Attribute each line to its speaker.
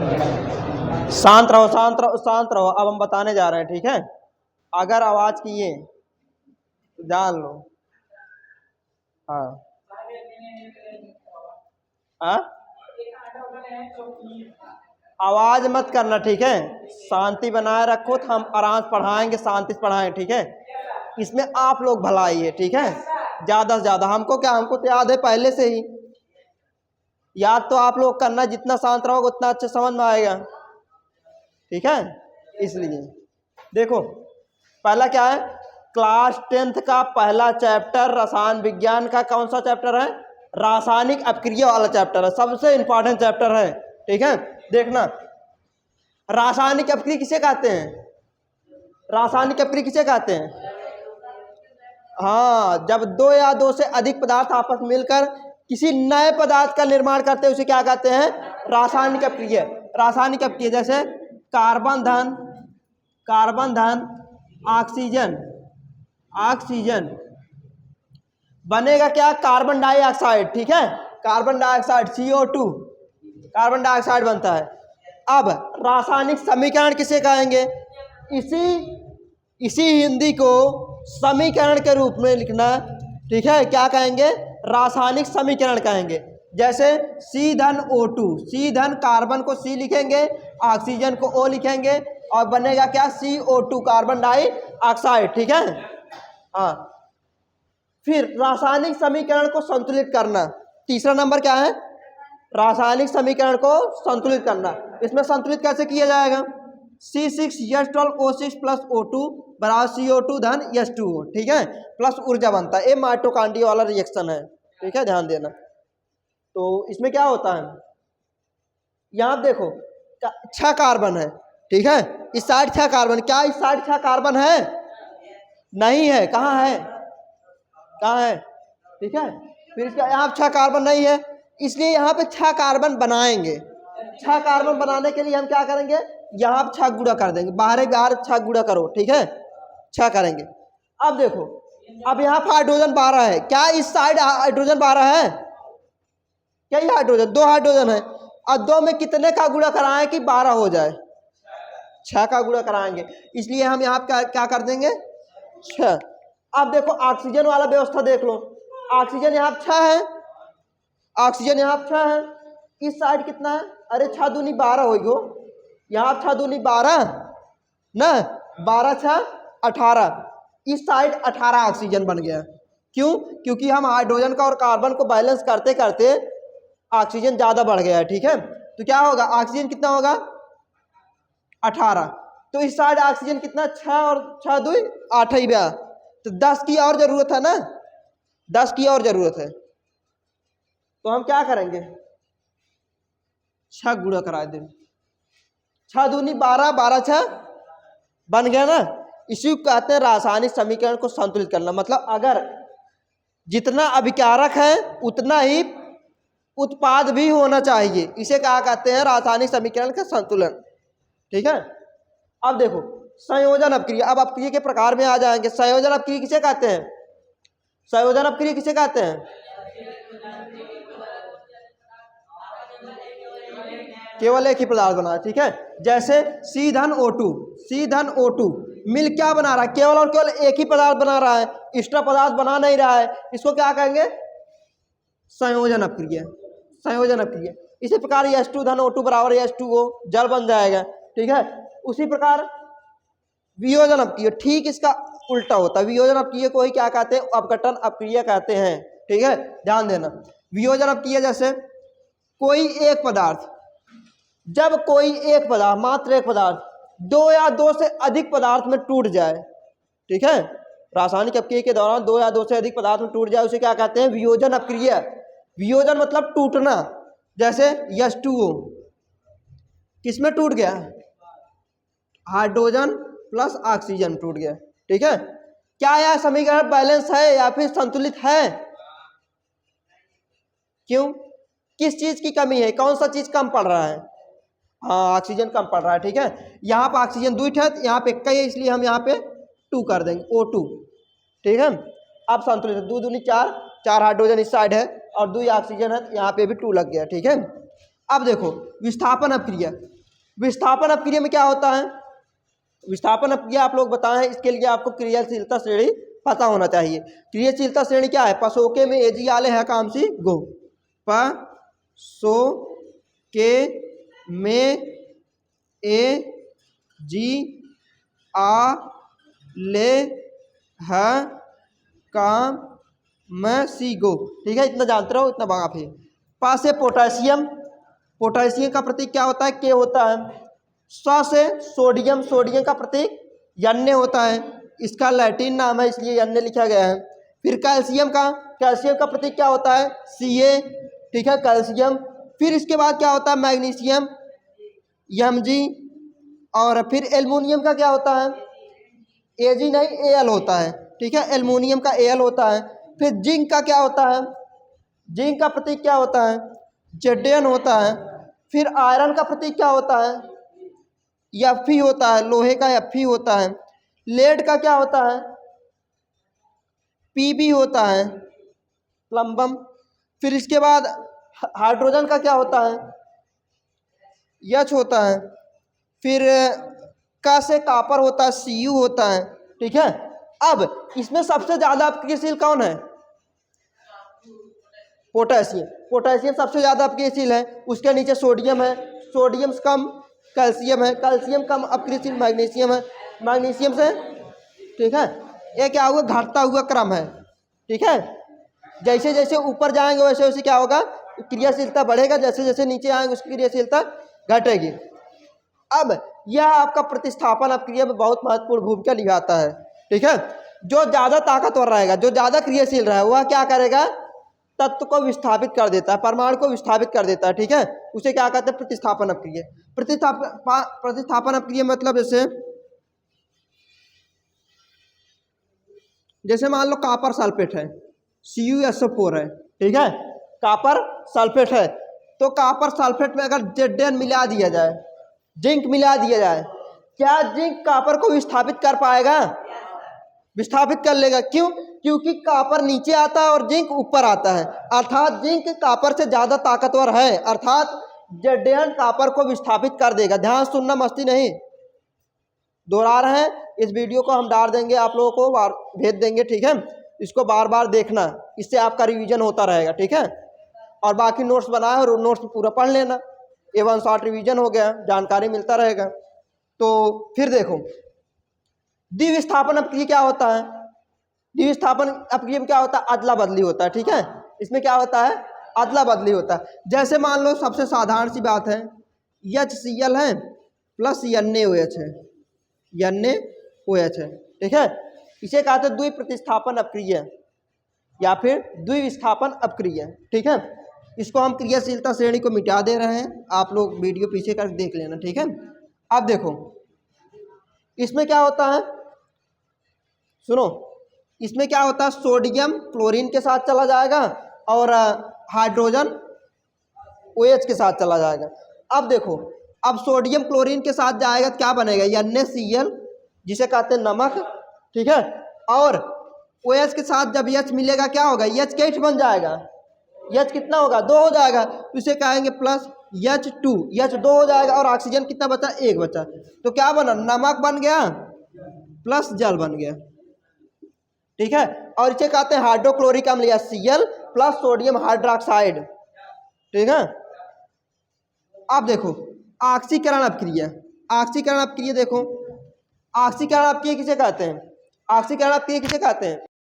Speaker 1: शांत रहो, शांत रहो, शांत रहो। अब हम बताने जा रहे हैं, ठीक है। अगर आवाज किए तो जान लो। हाँ हाँ, आवाज मत करना, ठीक है। शांति बनाए रखो, तो हम आराम से पढ़ाएंगे, शांति से पढ़ाएंगे, ठीक है। इसमें आप लोग भलाई है, ठीक है। ज्यादा से ज्यादा हमको क्या, हमको तो याद है पहले से ही। याद तो आप लोग करना, जितना शांत रहोगे उतना अच्छा समझ में आएगा, ठीक है। इसलिए देखो, पहला क्या है, क्लास 10th का पहला चैप्टर रसायन विज्ञान का कौन सा चैप्टर है? रासायनिक अपक्रिया वाला चैप्टर है, सबसे इंपॉर्टेंट चैप्टर है, ठीक है। देखना, रासायनिक अपक्रिया किसे कहते हैं? रासायनिक अपक्रिया किसे कहते हैं? हाँ, जब दो या दो से अधिक पदार्थ आपस में मिलकर किसी नए पदार्थ का निर्माण करते हैं, उसे क्या कहते हैं? रासायनिक अपक्रिया। रासायनिक अपक्रिया जैसे कार्बन धन, कार्बन धन ऑक्सीजन, ऑक्सीजन बनेगा क्या? कार्बन डाइऑक्साइड, ठीक है। Carbon dioxide CO2, carbon dioxide बनता है। अब रासायनिक समीकरण किसे कहेंगे? इसी हिंदी को समीकरण के रूप में लिखना, ठीक है। क्या कहेंगे? रासायनिक समीकरण कहेंगे। जैसे C धन O2, C धन कार्बन को C लिखेंगे, ऑक्सीजन को O लिखेंगे, और बनेगा क्या? CO2, कार्बन डाइऑक्साइड, ठीक है। हाँ, फिर रासायनिक समीकरण को संतुलित करना, तीसरा नंबर क्या है? रासायनिक समीकरण को संतुलित करना। इसमें संतुलित कैसे किया जाएगा? C6H12O6 प्लस O2 बराबर CO2 धन H2O, ठीक है, प्लस ऊर्जा बनता है। ये माइटोकॉन्ड्रिया वाला रिएक्शन है, ठीक है, ध्यान देना। तो इसमें क्या होता है, यहाँ देखो 6 कार्बन है, ठीक है। इस साइड 6 कार्बन, क्या इस साइड 6 कार्बन है? नहीं है। कहाँ है? कहाँ है? ठीक है। फिर इसका यहाँ 6 कार्बन नहीं है, इसलिए यहाँ पे 6 कार्बन बनाएंगे। 6 कार्बन बनाने के लिए हम क्या करेंगे? यहाँ पे 6 गुणा कर देंगे, बाहर 6 गुणा करो, ठीक है, 6 करेंगे। अब देखो, अब यहाँ पर हाइड्रोजन 12 है, क्या इस साइड हाइड्रोजन 12 है? क्या ये हाइड्रोजन? 2 हाइड्रोजन है, और 2 में कितने का गुणा कराएं कि 12 हो जाए? 6 का गुणा कराएंगे, इसलिए हम यहाँ क्या कर देंगे? 6। अब देखो ऑक्सीजन वाला व्यवस्था देख लो, ऑक्सीजन यहाँ 6 है, ऑक्सीजन यहाँ 6 है, इस साइड कितना है? अरे 6 दूनी 12 हो गयो, यहाँ 6 दूनी 12 ना, 12 6 18, इस साइड 18 ऑक्सीजन बन गया। क्यों? क्योंकि हम हाइड्रोजन का और कार्बन को बैलेंस करते करते ऑक्सीजन ज़्यादा बढ़ गया है, ठीक है। तो क्या होगा? ऑक्सीजन कितना होगा? 18। तो इस साइड ऑक्सीजन कितना? 6 और 6 2 8 ही गया, तो 10 की और जरूरत है ना, 10 की और जरूरत है। तो हम क्या करेंगे? 6 गुणा करा दें, 6 दूनी 12, 12 6 बन गया ना। इसी को कहते हैं रासायनिक समीकरण को संतुलित करना। मतलब अगर जितना अभिकारक है उतना ही उत्पाद भी होना चाहिए, इसे क्या कहते हैं? रासायनिक समीकरण का संतुलन, ठीक है। अब देखो संयोजन अपक्रिया, अब अपक्रिया के प्रकार में आ जाएंगे। संयोजन अपक्रिया किसे कहते हैं? संयोजन अपक्रिया किसे कहते हैं? केवल एक ही पदार्थ बना, ठीक है। जैसे C धन O2, C धन O2 मिल क्या बना रहा है? केवल और केवल एक ही पदार्थ बना रहा है, एक्स्ट्रा पदार्थ बना नहीं रहा है। इसको क्या कहेंगे? संयोजन अपक्रिया, संयोजन अपक्रिया। इसी प्रकार H2 धन O2 बराबर H2O जल बन जाएगा, ठीक है। उसी प्रकार वियोजन अपक्रिया ठीक इसका उल्टा होता है। वियोजन अपक्रिया को ही क्या कहते हैं? अपघटन अपक्रिया कहते हैं, ठीक है, ध्यान देना। वियोजन अपक्रिया जैसे कोई एक पदार्थ, जब कोई एक पदार्थ, मात्र एक पदार्थ 2 या 2 से अधिक पदार्थ में टूट जाए, ठीक है, रासायनिक अपक्रिया के दौरान 2 या 2 से अधिक पदार्थ में टूट जाए, उसे क्या कहते हैं? वियोजन अपक्रिया। वियोजन मतलब टूटना। जैसे H2O किसमें टूट गया? हाइड्रोजन प्लस ऑक्सीजन टूट गया, ठीक है। क्या यह समीकरण बैलेंस है या फिर संतुलित है? क्यों? किस चीज की कमी है? कौन सा चीज कम पड़ रहा है? हाँ, ऑक्सीजन कम पड़ रहा है, ठीक है। यहाँ पे ऑक्सीजन 2 है, यहाँ पे 1 है, इसलिए हम यहाँ पे 2 कर देंगे, O2, ठीक है। अब संतुलित 2 दूनी 4, 4 हाइड्रोजन इस साइड है और 2 ऑक्सीजन है, यहाँ पे भी 2 लग गया, ठीक है। अब देखो विस्थापन अपक्रिया, विस्थापन अपक्रिया में क्या होता है? विस्थापन अपक्रिया आप लोग बताएं, इसके लिए आपको क्रियाशीलता श्रेणी पता होना चाहिए। क्रियाशीलता श्रेणी क्या है? पसोके में एजी आले है काम सी गो, पसोके में ए जी आ ले है काम में सी गो। ठीक है, इतना जानते रहो, इतना बाप है। पास से पोटासियम, पोटासियम का प्रतीक क्या होता है? के होता है। स्व से सोडियम, सोडियम का प्रतीक यन्ने होता है, इसका लैटिन नाम है इसलिए यन्ने लिखा गया है। फिर कैल्शियम का, कैल्शियम का प्रतीक क्या होता है? Ca। ठीक है, कैल्शियम। फिर इसके बाद क्या होता है? Magnesium, Mg। और फिर एल्युमिनियम का क्या होता है? Ag नहीं, Al होता है। ठीक है, एल्युमिनियम का Al होता है। फिर जिंक का क्या होता है? जिंक का प्रतीक क्या होता है? Zn होता है। फिर आयरन का प्रतीक क्या होता है? Fe होता है, लोहे का Fe होता है। लेड का क्या होता है? Pb होता है, प्लम्बम। फिर इसके बाद हाइड्रोजन का क्या होता है? H होता है। फिर का से कापर होता है, Cu होता है। ठीक है, अब इसमें सबसे ज़्यादा अपक्रियशील कौन है? पोटेशियम। पोटेशियम सबसे ज़्यादा अपक्रियशील है। उसके नीचे सोडियम है, सोडियम से कम कैल्शियम है, कैल्शियम कम अपक्रियशील मैग्नीशियम है, मैग्नीशियम से। ठीक है, ये क्या हुआ? घटता हुआ क्रम है। ठीक है, जैसे जैसे ऊपर जाएंगे वैसे वैसे क्या होगा? क्रियाशीलता बढ़ेगा, जैसे जैसे नीचे आएंगे उसकी क्रियाशीलता घटेगी। अब यह आपका प्रतिस्थापन अपक्रिया में बहुत महत्वपूर्ण भूमिका निभाता है। ठीक है, जो ज़्यादा ताकतवर रहेगा, जो ज़्यादा क्रियाशील रहेगा, वह क्या करेगा? तत्व को विस्थापित कर देता है, परमाणु को विस्थापित कर देता है। ठीक है, उसे क्या कहते हैं? प्रतिस्थापन अपक्रिया। प्रतिस्थापन अपक्रिया मतलब जैसे मान लो कॉपर सल्फेट है, CuSO4 है। ठीक है, कॉपर सल्फेट है, तो कॉपर सल्फेट में अगर Zn मिला दिया जाए, जिंक मिला दिया जाए, क्या जिंक कॉपर को विस्थापित कर पाएगा? विस्थापित कर लेगा। क्यों? क्योंकि कॉपर नीचे आता है और जिंक ऊपर आता है, अर्थात जिंक कॉपर से ज़्यादा ताकतवर है, अर्थात Zn कॉपर को विस्थापित कर देगा। ध्यान सुनना, मस्ती नहीं, दोहरा रहे हैं। इस वीडियो को हम डाल देंगे, आप लोगों को भेज देंगे। ठीक है, इसको बार बार देखना, इससे आपका रिवीजन होता रहेगा। ठीक है, और बाकी नोट्स बनाए और नोट्स पूरा पढ़ लेना, A1 शॉर्ट रिवीजन हो गया, जानकारी मिलता रहेगा। तो फिर देखो, द्विविस्थापन अपक्रिया क्या होता है? द्विविस्थापन अपक्रिया में क्या होता है? अदला बदली होता है। ठीक है, इसमें क्या होता है? अदला बदली होता है। जैसे मान लो सबसे साधारण सी बात है, HCl है प्लस NaOH है, NaOH है। ठीक है, इसे कहते हैं द्विप्रतिस्थापन अपक्रिया या फिर द्विविस्थापन अपक्रिया। ठीक है, इसको हम क्रियाशीलता श्रेणी को मिटा दे रहे हैं, आप लोग वीडियो पीछे कर देख लेना। ठीक है, अब देखो इसमें क्या होता है, सुनो, इसमें क्या होता है? सोडियम क्लोरीन के साथ चला जाएगा और हाइड्रोजन OH के साथ चला जाएगा। अब देखो, अब सोडियम क्लोरीन के साथ जाएगा तो क्या बनेगा? NaCl, जिसे कहते हैं नमक। ठीक है, और OH के साथ जब H मिलेगा क्या होगा? H के H बन जाएगा, H कितना होगा? 2 हो जाएगा, तो इसे कहेंगे प्लस H2, H 2 हो जाएगा और ऑक्सीजन कितना बचा? 1 बचा। तो क्या बना? नमक बन गया प्लस जल बन गया। ठीक है, और इसे कहते हैं हाइड्रोक्लोरिक अम्ल या Cl प्लस सोडियम हाइड्रोक्साइड। ठीक है, अब देखो ऑक्सीकरण अपक्रिया। ऑक्सीकरण अपक्रिया देखो, ऑक्सीकरण अपक्रिया किसे कहते हैं? ऑक्सीकरण अपक्रिया किसे कहते हैं?